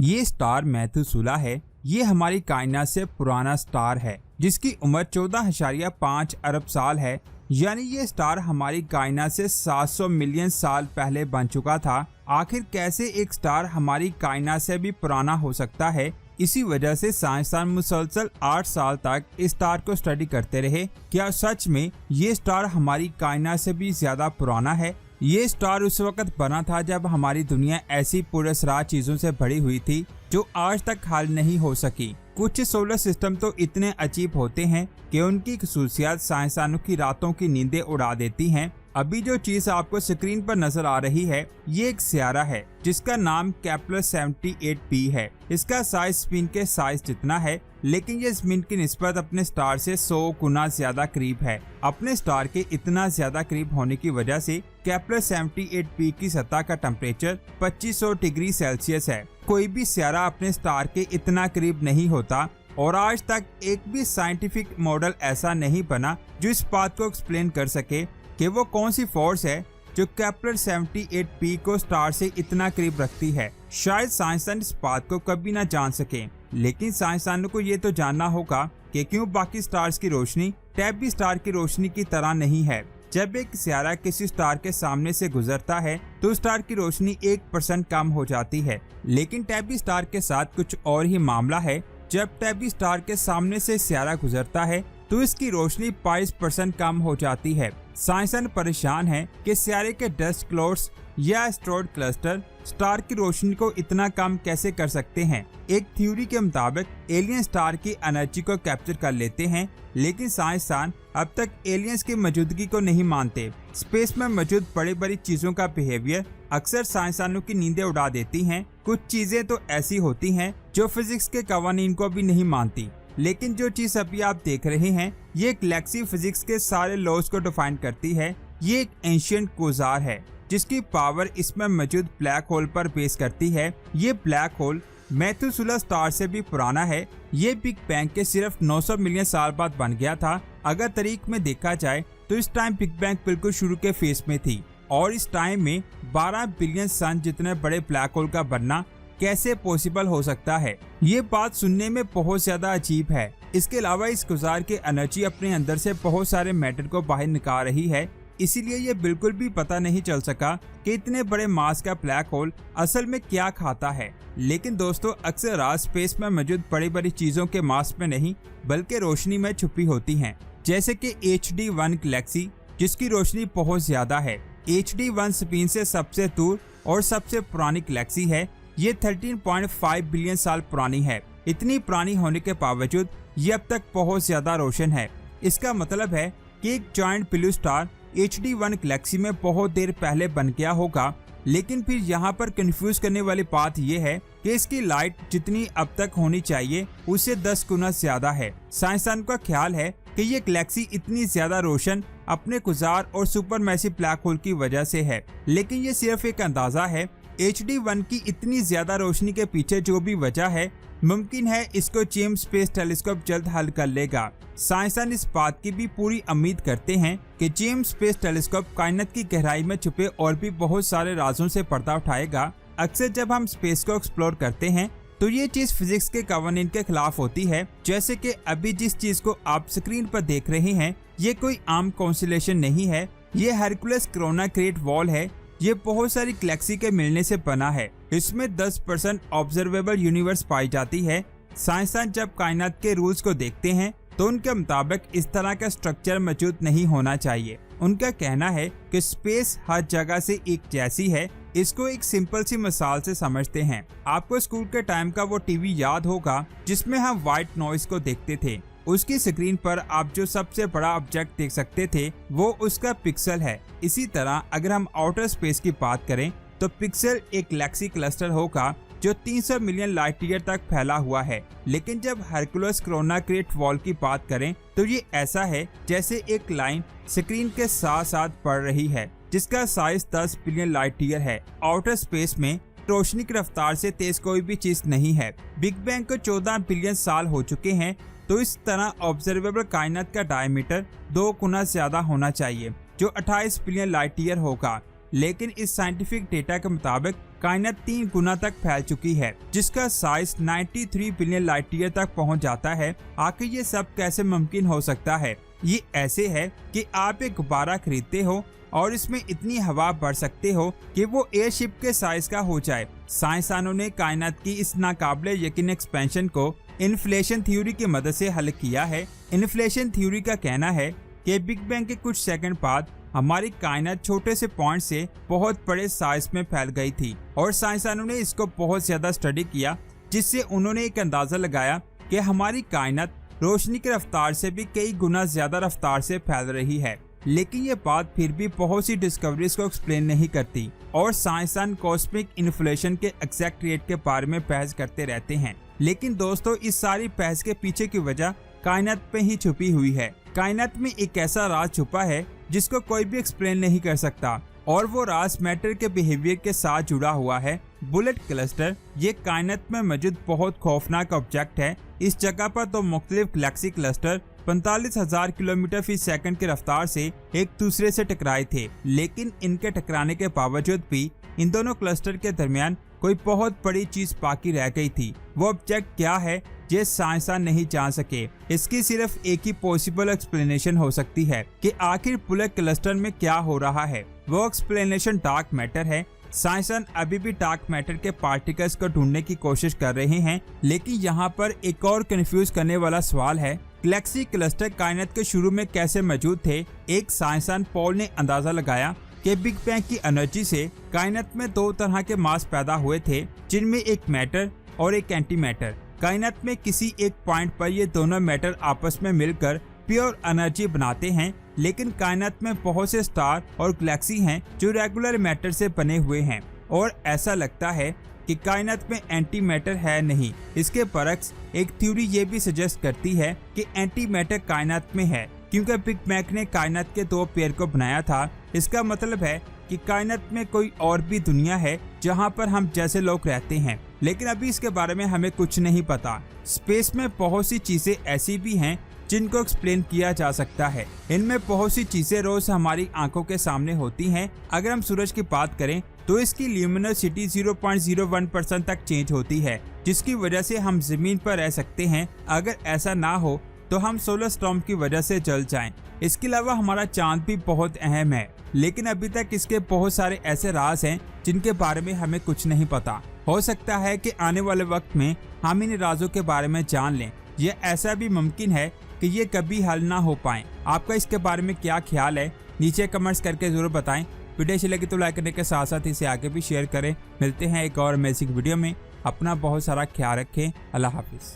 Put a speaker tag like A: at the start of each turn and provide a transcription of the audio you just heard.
A: ये स्टार मेथुसुला है। ये हमारी कायनात से पुराना स्टार है जिसकी उम्र 14.5 अरब साल है। यानी ये स्टार हमारी कायनात से 700 मिलियन साल पहले बन चुका था। आखिर कैसे एक स्टार हमारी कायनात से भी पुराना हो सकता है? इसी वजह से साइंसदान मुसलसल 8 साल तक इस स्टार को स्टडी करते रहे। क्या सच में ये स्टार हमारी कायनात से भी ज्यादा पुराना है? ये स्टार उस वक्त बना था जब हमारी दुनिया ऐसी पुरस्कार चीजों से भरी हुई थी जो आज तक हल नहीं हो सकी। कुछ सोलर सिस्टम तो इतने अजीब होते हैं कि उनकी खुसूसियात साइंसदानों की रातों की नींदें उड़ा देती हैं। अभी जो चीज आपको स्क्रीन पर नजर आ रही है ये एक सियारा है जिसका नाम केपलर 78b है। इसका साइज स्पिन के साइज जितना है, लेकिन ये जमीन की निस्बत अपने स्टार से 100 गुना ज्यादा करीब है। अपने स्टार के इतना ज्यादा करीब होने की वजह से केपलर 78b की सतह का टेम्परेचर 2500 डिग्री सेल्सियस है। कोई भी सियारा अपने स्टार के इतना करीब नहीं होता और आज तक एक भी साइंटिफिक मॉडल ऐसा नहीं बना जो इस बात को एक्सप्लेन कर सके कि वो कौन सी फोर्स है जो केपलर 78b को स्टार से इतना करीब रखती है। शायद साइंसदान इस बात को कभी ना जान सके, लेकिन साइंसदानों को ये तो जानना होगा कि क्यों बाकी स्टार्स की रोशनी टैबी स्टार की रोशनी की तरह नहीं है। जब एक सियारा किसी स्टार के सामने से गुजरता है तो स्टार की रोशनी 1% कम हो जाती है, लेकिन टैबी स्टार के साथ कुछ और ही मामला है। जब टैबी स्टार के सामने से सियारा गुजरता है तो इसकी रोशनी 22% कम हो जाती है। साइंसदान परेशान है कि सियारे के डस्ट क्लाउड्स या एस्टेरॉयड क्लस्टर स्टार की रोशनी को इतना कम कैसे कर सकते हैं। एक थ्योरी के मुताबिक एलियन स्टार की एनर्जी को कैप्चर कर लेते हैं, लेकिन साइंसदान अब तक एलियंस की मौजूदगी को नहीं मानते। स्पेस में मौजूद बड़ी बड़ी चीजों का बिहेवियर अक्सर साइंसदानों की नींदें उड़ा देती हैं। कुछ चीजें तो ऐसी होती हैं जो फिजिक्स के कवानीन को भी नहीं मानती, लेकिन जो चीज अभी आप देख रहे हैं ये गैलेक्सी फिजिक्स के सारे लॉज को डिफाइन करती है। ये एक एंशिएंट क्वासार है जिसकी पावर इसमें मौजूद ब्लैक होल पर बेस करती है। ये ब्लैक होल मेथुसुला स्टार से भी पुराना है। ये बिग बैंग के सिर्फ 900 मिलियन साल बाद बन गया था। अगर तारीख में देखा जाए तो इस टाइम बिग बैंग बिल्कुल शुरू के फेज में थी और इस टाइम में 12 बिलियन सन जितने बड़े ब्लैक होल का बनना कैसे पॉसिबल हो सकता है? ये बात सुनने में बहुत ज्यादा अजीब है। इसके अलावा इस क्वासार की एनर्जी अपने अंदर से बहुत सारे मैटर को बाहर निकाल रही है, इसीलिए ये बिल्कुल भी पता नहीं चल सका कि इतने बड़े मास का ब्लैक होल असल में क्या खाता है। लेकिन दोस्तों, अक्सर रात स्पेस में मौजूद बड़ी बड़ी चीजों के मास में नहीं बल्कि रोशनी में छुपी होती हैं, जैसे कि HD1 गैलेक्सी जिसकी रोशनी बहुत ज्यादा है। HD1 स्पिन से सबसे दूर और सबसे पुरानी गैलेक्सी है। ये 13.5 बिलियन साल पुरानी है। इतनी पुरानी होने के बावजूद ये अब तक बहुत ज्यादा रोशन है। इसका मतलब है कि एक joint blue star HD1 Galaxy में बहुत देर पहले बन गया होगा। लेकिन फिर यहाँ पर कंफ्यूज करने वाली बात यह है कि इसकी लाइट जितनी अब तक होनी चाहिए उससे 10 गुना ज्यादा है। साइंसदान का ख्याल है कि ये गैलेक्सी इतनी ज्यादा रोशन अपने क्वासार और सुपरमैसिव ब्लैक होल की वजह से है, लेकिन ये सिर्फ एक अंदाजा है। HD1 की इतनी ज्यादा रोशनी के पीछे जो भी वजह है, मुमकिन है इसको जेम्स स्पेस टेलीस्कोप जल्द हल कर लेगा। साइंसदान इस बात की भी पूरी उम्मीद करते हैं कि जेम्स स्पेस टेलीस्कोप कायनात की गहराई में छुपे और भी बहुत सारे राजों से पर्दा उठाएगा। अक्सर जब हम स्पेस को एक्सप्लोर करते हैं तो ये चीज फिजिक्स के कवानीन के खिलाफ होती है। जैसे कि अभी जिस चीज को आप स्क्रीन पर देख रहे हैं ये कोई आम कॉन्स्टेलेशन नहीं है, ये हरकुलस कोरोना क्रेट वॉल है। ये बहुत सारी गैलेक्सी के मिलने से बना है। इसमें 10% ऑब्जर्वेबल यूनिवर्स पाई जाती है। साइंसदान जब कायनात के रूल्स को देखते हैं तो उनके मुताबिक इस तरह का स्ट्रक्चर मौजूद नहीं होना चाहिए। उनका कहना है कि स्पेस हर जगह से एक जैसी है। इसको एक सिंपल सी मिसाल से समझते हैं। आपको स्कूल के टाइम का वो टीवी याद होगा जिसमें हम व्हाइट नॉइज को देखते थे। उसकी स्क्रीन पर आप जो सबसे बड़ा ऑब्जेक्ट देख सकते थे वो उसका पिक्सल है। इसी तरह अगर हम आउटर स्पेस की बात करें तो पिक्सल एक गैलेक्सी क्लस्टर होगा जो 300 मिलियन लाइट ईयर तक फैला हुआ है। लेकिन जब हरकुलस कोरोना क्रेट वॉल की बात करें तो ये ऐसा है जैसे एक लाइन स्क्रीन के साथ साथ बढ़ रही है जिसका साइज 10 बिलियन लाइट ईयर है। आउटर स्पेस में रोशनी की रफ्तार से तेज कोई भी चीज नहीं है। बिग बैंग को 14 बिलियन साल हो चुके हैं, तो इस तरह ऑब्जर्वेबल कायनात का डायमीटर 2 गुना ज्यादा होना चाहिए जो 28 बिलियन लाइट ईयर होगा। लेकिन इस साइंटिफिक डेटा के मुताबिक कायनात 3 गुना तक फैल चुकी है, जिसका साइज 93 बिलियन लाइट ईयर तक पहुंच जाता है। आखिर ये सब कैसे मुमकिन हो सकता है? ये ऐसे है कि आप एक गुब्बारा खरीदते हो और इसमें इतनी हवा भर सकते हो कि वो एयरशिप के साइज का हो जाए। साइंसदानों ने कायनात की इस नाकाबिले यकीन एक्सपेंशन को इन्फ्लेशन थ्योरी की मदद से हल किया है। इन्फ्लेशन थ्योरी का कहना है कि बिग बैंग के कुछ सेकंड बाद हमारी कायनात छोटे से पॉइंट से बहुत बड़े साइज में फैल गई थी और साइंसदानों ने इसको बहुत ज्यादा स्टडी किया, जिससे उन्होंने एक अंदाजा लगाया कि हमारी कायनात रोशनी की रफ्तार से भी कई गुना ज्यादा रफ्तार से फैल रही है। लेकिन ये बात फिर भी बहुत सी डिस्कवरीज को एक्सप्लेन नहीं करती और साइंसदान कॉस्मिक इन्फ्लेशन के एग्जैक्ट रेट के बारे में बहस करते रहते हैं। लेकिन दोस्तों, इस सारी बहस के पीछे की वजह कायनात पे ही छुपी हुई है। कायनात में एक ऐसा राज छुपा है जिसको कोई भी एक्सप्लेन नहीं कर सकता और वो राज मैटर के बिहेवियर के साथ जुड़ा हुआ है। बुलेट क्लस्टर ये कायनात में मौजूद बहुत खौफनाक ऑब्जेक्ट है। इस जगह पर दो मुख्तलिफ गैलेक्सी क्लस्टर 45,000 किलोमीटर फी सेकंड की रफ्तार से एक दूसरे से टकराए थे, लेकिन इनके टकराने के बावजूद भी इन दोनों क्लस्टर के दरमियान कोई बहुत बड़ी चीज बाकी रह गई थी। वो ऑब्जेक्ट क्या है ये साइंसदान नहीं जान सके। इसकी सिर्फ एक ही पॉसिबल एक्सप्लेनेशन हो सकती है कि आखिर बुलेट क्लस्टर में क्या हो रहा है। वो एक्सप्लेनेशन डार्क मैटर है। साइंसदान अभी भी डार्क मैटर के पार्टिकल्स को ढूंढने की कोशिश कर रहे हैं, लेकिन यहाँ पर एक और कंफ्यूज करने वाला सवाल है, गैलेक्सी क्लस्टर कायनात के शुरू में कैसे मौजूद थे? एक साइंसदान पॉल ने अंदाजा लगाया कि बिग बैंग की एनर्जी से कायनात में 2 तरह के मास पैदा हुए थे, जिनमें एक मैटर और एक एंटी मैटर। कायनात में किसी एक पॉइंट पर ये दोनों मैटर आपस में मिलकर प्योर एनर्जी बनाते हैं, लेकिन कायनात में बहुत से स्टार और गैलेक्सी हैं जो रेगुलर मैटर से बने हुए हैं और ऐसा लगता है कि कायनात में एंटी मैटर है नहीं। इसके बरक्स एक थ्योरी ये भी सजेस्ट करती है कि एंटी मैटर कायनात में है, क्योंकि बिग बैंग ने कायनात के 2 पेयर को बनाया था। इसका मतलब है कि कायनात में कोई और भी दुनिया है जहां पर हम जैसे लोग रहते हैं, लेकिन अभी इसके बारे में हमें कुछ नहीं पता। स्पेस में बहुत सी चीजें ऐसी भी हैं जिनको एक्सप्लेन किया जा सकता है। इनमें बहुत सी चीजें रोज हमारी आंखों के सामने होती हैं। अगर हम सूरज की बात करें तो इसकी ल्यूमिनोसिटी 0.01% तक चेंज होती है, जिसकी वजह से हम जमीन पर रह सकते हैं। अगर ऐसा ना हो तो हम सोलर स्टॉर्म की वजह से जल जाएं। इसके अलावा हमारा चांद भी बहुत अहम है, लेकिन अभी तक इसके बहुत सारे ऐसे राज हैं जिनके बारे में हमें कुछ नहीं पता। हो सकता है कि आने वाले वक्त में हम इन राजों के बारे में जान लें। यह ऐसा भी मुमकिन है कि ये कभी हल ना हो पाए। आपका इसके बारे में क्या ख्याल है? नीचे कमेंट्स करके जरूर बताएं। वीडियो अच्छी लगी तो लाइक करने के साथ साथ इसे आगे भी शेयर करें। मिलते हैं एक और अमेजिंग वीडियो में। अपना बहुत सारा ख्याल रखें। अल्लाह हाफिज।